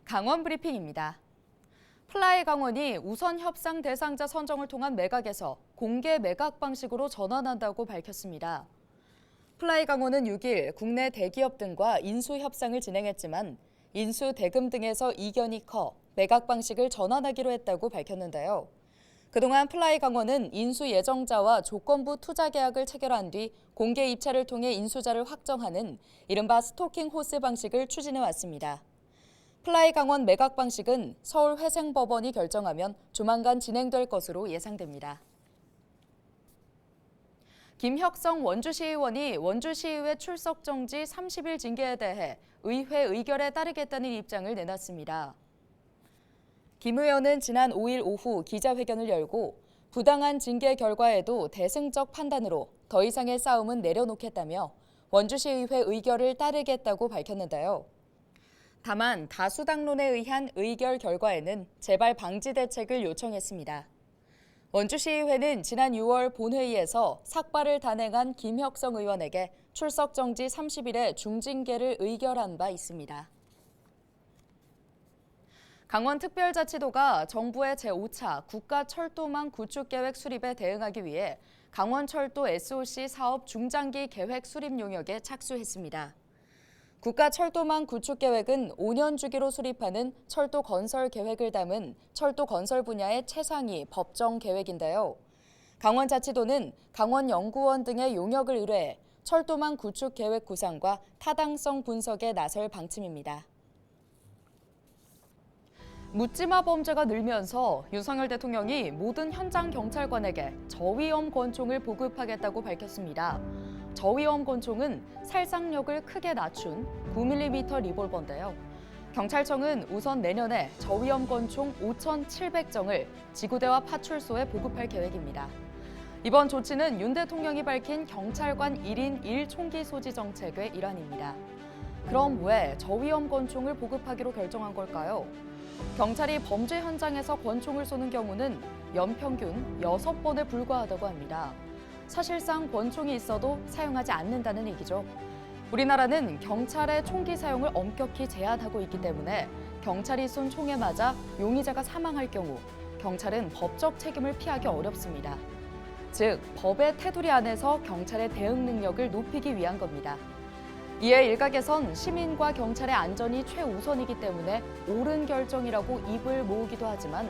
강원 브리핑입니다. 플라이 강원이 우선 협상 대상자 선정을 통한 매각에서 공개 매각 방식으로 전환한다고 밝혔습니다. 플라이 강원은 6일 국내 대기업 등과 인수 협상을 진행했지만 인수 대금 등에서 이견이 커 매각 방식을 전환하기로 했다고 밝혔는데요. 그동안 플라이 강원은 인수 예정자와 조건부 투자 계약을 체결한 뒤 공개 입찰을 통해 인수자를 확정하는 이른바 스토킹 호스 방식을 추진해 왔습니다. 플라이 강원 매각 방식은 서울회생법원이 결정하면 조만간 진행될 것으로 예상됩니다. 김혁성 원주시의원이 원주시의회 출석 정지 30일 징계에 대해 의회 의결에 따르겠다는 입장을 내놨습니다. 김 의원은 지난 5일 오후 기자회견을 열고 부당한 징계 결과에도 대승적 판단으로 더 이상의 싸움은 내려놓겠다며 원주시의회 의결을 따르겠다고 밝혔는데요. 다만 다수당론에 의한 의결 결과에는 재발 방지 대책을 요청했습니다. 원주시의회는 지난 6월 본회의에서 삭발을 단행한 김혁성 의원에게 출석 정지 30일의 중징계를 의결한 바 있습니다. 강원특별자치도가 정부의 제5차 국가철도망 구축계획 수립에 대응하기 위해 강원철도 SOC 사업 중장기 계획 수립 용역에 착수했습니다. 국가철도망 구축계획은 5년 주기로 수립하는 철도 건설 계획을 담은 철도 건설 분야의 최상위 법정 계획인데요. 강원자치도는 강원연구원 등의 용역을 의뢰해 철도망 구축 계획 구상과 타당성 분석에 나설 방침입니다. 묻지마 범죄가 늘면서 윤석열 대통령이 모든 현장 경찰관에게 저위험 권총을 보급하겠다고 밝혔습니다. 저위험 권총은 살상력을 크게 낮춘 9mm 리볼버인데요. 경찰청은 우선 내년에 저위험 권총 5,700정을 지구대와 파출소에 보급할 계획입니다. 이번 조치는 윤 대통령이 밝힌 경찰관 1인 1총기 소지 정책의 일환입니다. 그럼 왜 저위험 권총을 보급하기로 결정한 걸까요? 경찰이 범죄 현장에서 권총을 쏘는 경우는 연평균 6번에 불과하다고 합니다. 사실상 권총이 있어도 사용하지 않는다는 얘기죠. 우리나라는 경찰의 총기 사용을 엄격히 제한하고 있기 때문에 경찰이 쏜 총에 맞아 용의자가 사망할 경우 경찰은 법적 책임을 피하기 어렵습니다. 즉, 법의 테두리 안에서 경찰의 대응 능력을 높이기 위한 겁니다. 이에 일각에선 시민과 경찰의 안전이 최우선이기 때문에 옳은 결정이라고 입을 모으기도 하지만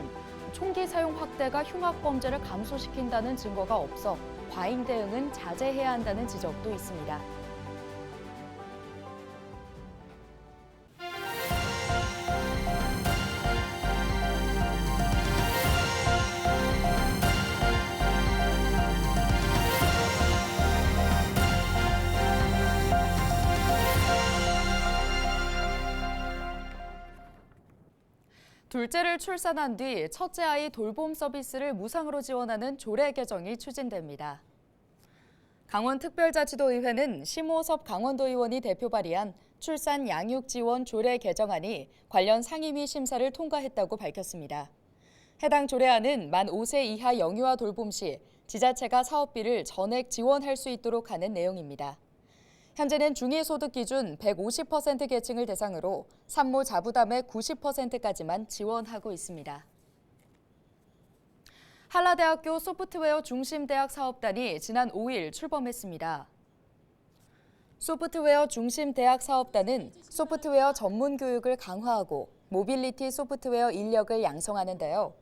총기 사용 확대가 흉악범죄를 감소시킨다는 증거가 없어 과잉 대응은 자제해야 한다는 지적도 있습니다. 둘째를 출산한 뒤 첫째 아이 돌봄 서비스를 무상으로 지원하는 조례 개정이 추진됩니다. 강원특별자치도의회는 심호섭 강원도의원이 대표 발의한 출산 양육 지원 조례 개정안이 관련 상임위 심사를 통과했다고 밝혔습니다. 해당 조례안은 만 5세 이하 영유아 돌봄 시 지자체가 사업비를 전액 지원할 수 있도록 하는 내용입니다. 현재는 중위소득 기준 150% 계층을 대상으로 산모 자부담의 90%까지만 지원하고 있습니다. 한라대학교 소프트웨어 중심대학 사업단이 지난 5일 출범했습니다. 소프트웨어 중심대학 사업단은 소프트웨어 전문 교육을 강화하고 모빌리티 소프트웨어 인력을 양성하는데요.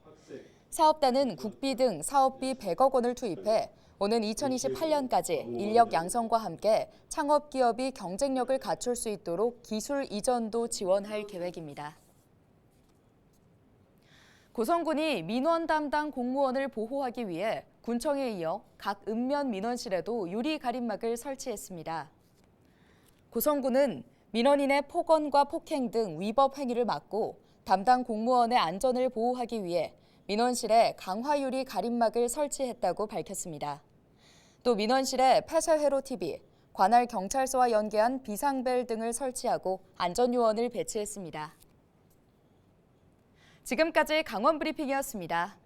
사업단은 국비 등 사업비 100억 원을 투입해 오는 2028년까지 인력 양성과 함께 창업 기업이 경쟁력을 갖출 수 있도록 기술 이전도 지원할 계획입니다. 고성군이 민원 담당 공무원을 보호하기 위해 군청에 이어 각 읍면 민원실에도 유리 가림막을 설치했습니다. 고성군은 민원인의 폭언과 폭행 등 위법 행위를 막고 담당 공무원의 안전을 보호하기 위해 민원실에 강화유리 가림막을 설치했다고 밝혔습니다. 또 민원실에 폐쇄회로 TV, 관할 경찰서와 연계한 비상벨 등을 설치하고 안전요원을 배치했습니다. 지금까지 강원 브리핑이었습니다.